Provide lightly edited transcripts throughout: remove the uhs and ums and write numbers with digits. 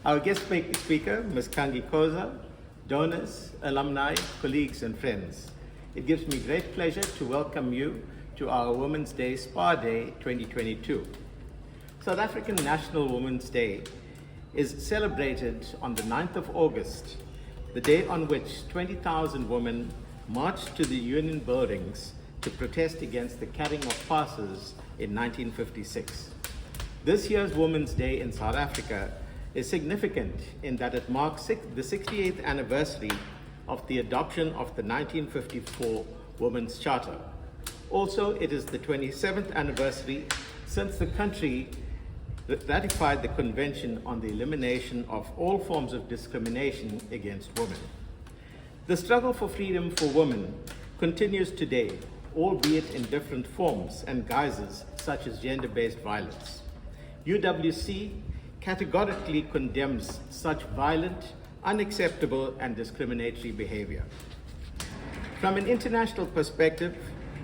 Our guest speaker, Ms. Khangi Khoza, donors, alumni, colleagues, and friends. It gives me great pleasure to welcome you to our Women's Day Spa Day 2022. South African National Women's Day is celebrated on the 9th of August, the day on which 20,000 women marched to the Union buildings to protest against the carrying of passes in 1956. This year's Women's Day in South Africa is significant in that it marks the 68th anniversary of the adoption of the 1954 Women's Charter. Also, it is the 27th anniversary since the country ratified the Convention on the Elimination of All Forms of Discrimination Against Women. The struggle for freedom for women continues today, albeit in different forms and guises such as gender-based violence. UWC categorically condemns such violent, unacceptable, and discriminatory behavior. From an international perspective,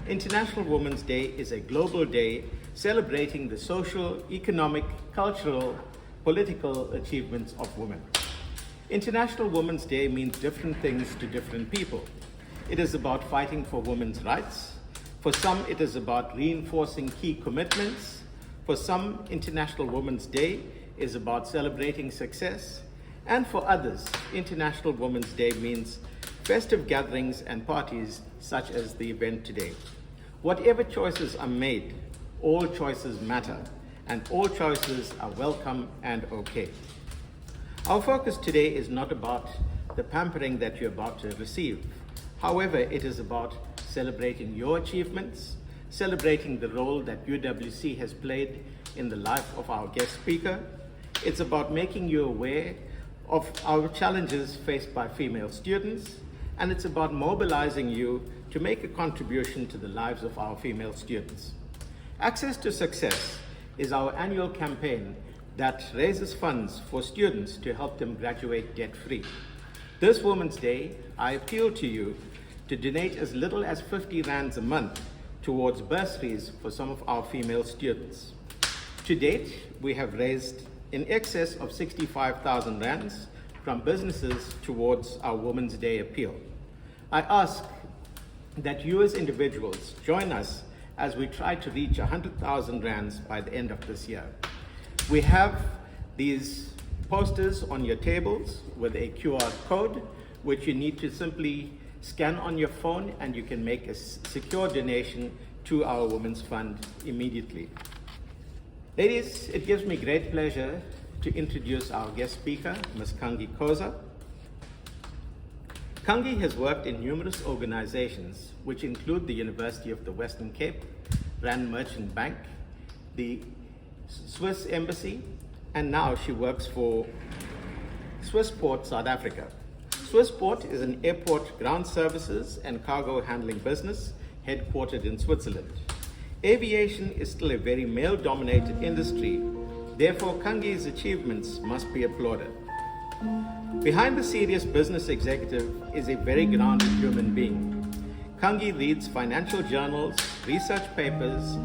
International Women's Day is a global day celebrating the social, economic, cultural, political achievements of women. International Women's Day means different things to different people. It is about fighting for women's rights. For some, it is about reinforcing key commitments. For some, International Women's Day is about celebrating success. And for others, International Women's Day means festive gatherings and parties such as the event today. Whatever choices are made, all choices matter, and all choices are welcome and okay. Our focus today is not about the pampering that you're about to receive. However, it is about celebrating your achievements, celebrating the role that UWC has played in the life of our guest speaker. It's about making you aware of our challenges faced by female students, and it's about mobilizing you to make a contribution to the lives of our female students. Access to Success is our annual campaign that raises funds for students to help them graduate debt-free. This Women's Day, I appeal to you to donate as little as 50 rands a month towards bursaries for some of our female students. To date, we have raised in excess of 65,000 rands from businesses towards our Women's Day appeal. I ask that you as individuals join us as we try to reach 100,000 rands by the end of this year. We have these posters on your tables with a QR code, which you need to simply scan on your phone, and you can make a secure donation to our Women's Fund immediately. Ladies, it gives me great pleasure to introduce our guest speaker, Ms. Khangi Khoza. Khangi has worked in numerous organizations, which include the University of the Western Cape, Rand Merchant Bank, the Swiss Embassy, and now she works for Swissport, South Africa. Swissport is an airport ground services and cargo handling business headquartered in Switzerland. Aviation is still a very male-dominated industry. Therefore, Khangi's achievements must be applauded. Behind the serious business executive is a very grounded human being. Khangi reads financial journals, research papers,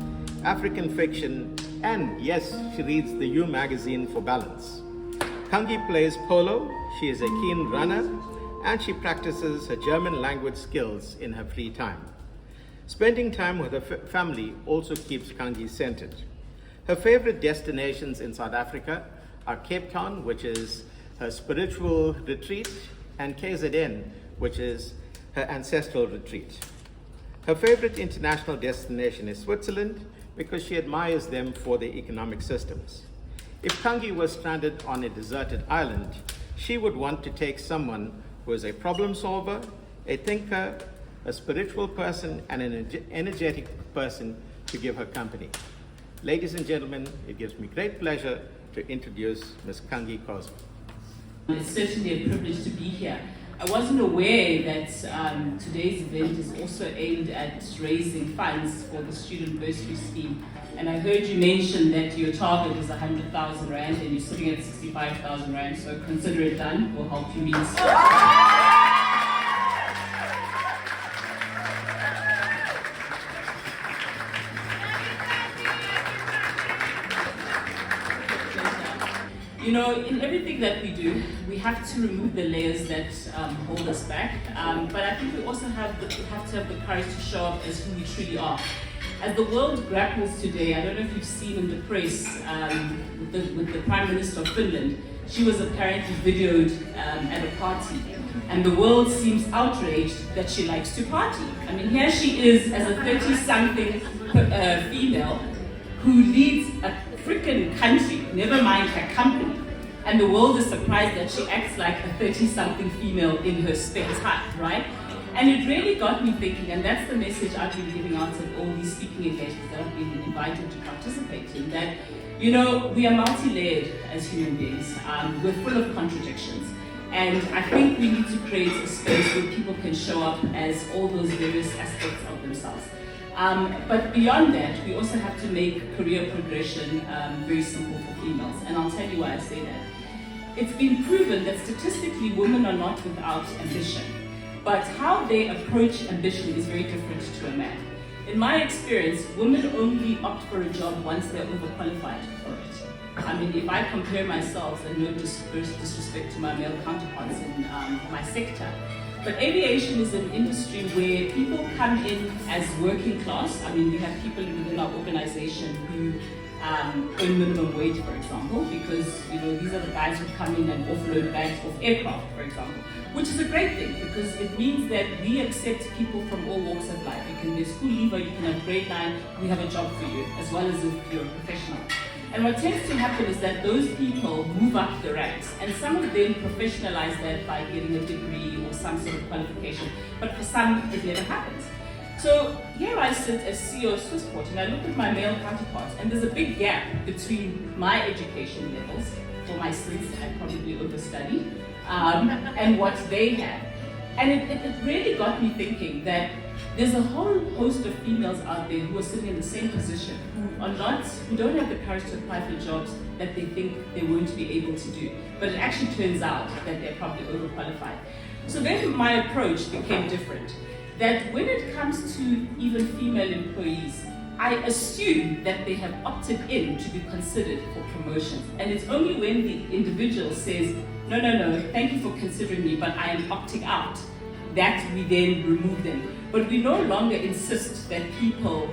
African fiction, and yes, she reads the U magazine for balance. Khangi plays polo, she is a keen runner, and she practices her German language skills in her free time. Spending time with her family also keeps Khangi centered. Her favorite destinations in South Africa are Cape Town, which is her spiritual retreat, and KZN, which is her ancestral retreat. Her favorite international destination is Switzerland because she admires them for their economic systems. If Khangi was stranded on a deserted island, she would want to take someone who is a problem solver, a thinker, a spiritual person, and an energetic person to give her company. Ladies and gentlemen, it gives me great pleasure to introduce Ms. Khangi Khoza. It's certainly a privilege to be here. I wasn't aware that today's event is also aimed at raising funds for the student bursary scheme. And I heard you mention that your target is 100,000 Rand and you're sitting at 65,000 Rand, so consider it done. We'll help you meet. You know, in everything think that we do. We have to remove the layers that hold us back, but I think we also have to have the courage to show up as who we truly are. As the world grapples today, I don't know if you've seen in the press with the Prime Minister of Finland. She was apparently videoed at a party, and the world seems outraged that she likes to party. I mean, here she is as a 30-something female who leads a freaking country, never mind her company, and the world is surprised that she acts like a 30-something female in her spare time, right? And it really got me thinking, and that's the message I've been giving out at all these speaking engagements that I've been invited to participate in, that, you know, we are multi-layered as human beings. We're full of contradictions. And I think we need to create a space where people can show up as all those various aspects of themselves. But beyond that, we also have to make career progression very simple for females. And I'll tell you why I say that. It's been proven that statistically women are not without ambition, but how they approach ambition is very different to a man. In my experience, women only opt for a job once they're overqualified for it. I mean, if I compare myself, and no disrespect to my male counterparts in my sector, but aviation is an industry where people come in as working class. I mean, we have people within our organization who earn minimum wage, for example, because, you know, these are the guys who come in and offload bags of aircraft, for example, which is a great thing because it means that we accept people from all walks of life. You can be a school leaver, you can have grade 9, we have a job for you, as well as if you're a professional. And what tends to happen is that those people move up the ranks, and some of them professionalize that by getting a degree or some sort of qualification, but for some it never happens. So here I sit as CEO of Swissport, and I look at my male counterparts, and there's a big gap between my education levels, for my sins, I probably overstudied, and what they have. And it really got me thinking that there's a whole host of females out there who are sitting in the same position, who don't have the courage to apply for jobs that they think they won't be able to do. But it actually turns out that they're probably overqualified. So then my approach became different. That when it comes to even female employees, I assume that they have opted in to be considered for promotions. And it's only when the individual says, no, thank you for considering me, but I am opting out, that we then remove them. But we no longer insist that people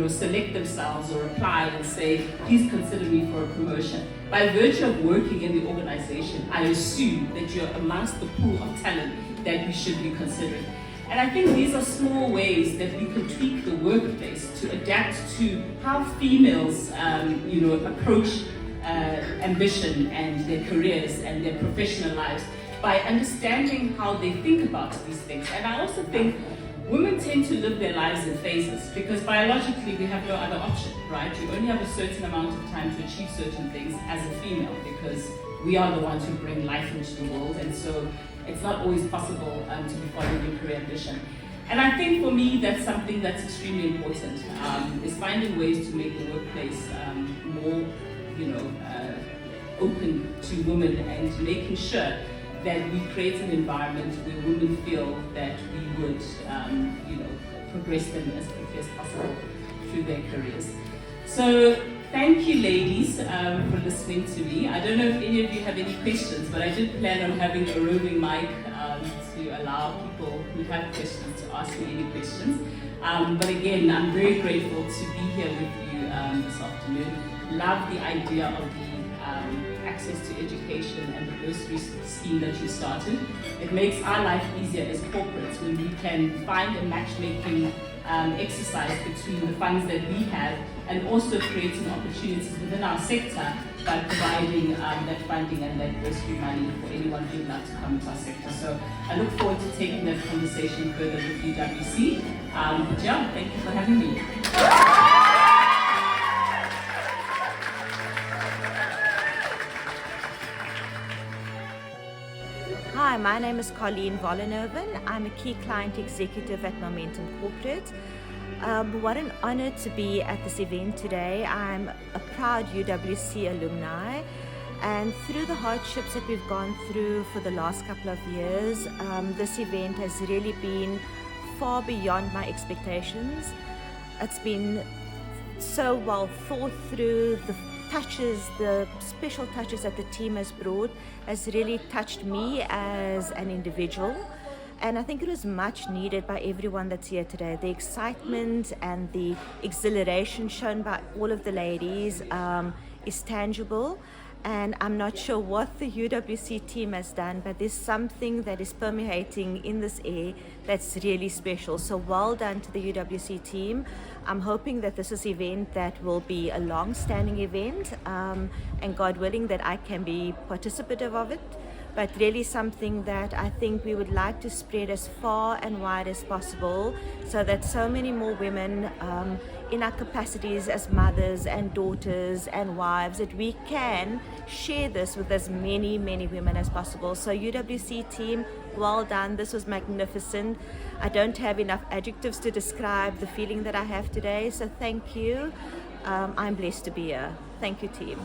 select themselves or apply and say, please consider me for a promotion. By virtue of working in the organization, I assume that you're amongst the pool of talent that we should be considering. And I think these are small ways that we can tweak the workplace to adapt to how females, approach ambition and their careers and their professional lives by understanding how they think about these things. And I also think women tend to live their lives in phases because biologically we have no other option, right? You only have a certain amount of time to achieve certain things as a female because we are the ones who bring life into the world, and so it's not always possible to be following your career ambition. And I think for me, that's something that's extremely important, is finding ways to make the workplace more, open to women and making sure that we create an environment where women feel that we would, progress them as quickly as possible through their careers. So thank you, ladies, for listening to me. I don't know if any of you have any questions, but I did plan on having a roving mic to allow people who have questions to ask me any questions. But again, I'm very grateful to be here with you this afternoon. Love the idea of the access to education and the bursary scheme that you started. It makes our life easier as corporates when we can find a matchmaking exercise between the funds that we have and also creating opportunities within our sector by providing that funding and that bursary money for anyone who would like to come into our sector. So I look forward to taking that conversation further with UWC. But yeah, thank you for having me. Hi, my name is Colleen Vollenhoven. I'm a key client executive at Momentum Corporate. What an honor to be at this event today. I'm a proud UWC alumni, and through the hardships that we've gone through for the last couple of years, this event has really been far beyond my expectations. It's been so well thought through. the special touches that the team has brought has really touched me as an individual. And I think it was much needed by everyone that's here today. The excitement and the exhilaration shown by all of the ladies is tangible. And I'm not sure what the UWC team has done, but there's something that is permeating in this air that's really special. So well done to the UWC team. I'm hoping that this is an event that will be a long-standing event, and God willing that I can be participative of it. But really something that I think we would like to spread as far and wide as possible, so that so many more women in our capacities as mothers and daughters and wives, that we can share this with as many women as possible. So UWC team, well done. This was magnificent. I don't have enough adjectives to describe the feeling that I have today, so thank you. I'm blessed to be here. Thank you, team.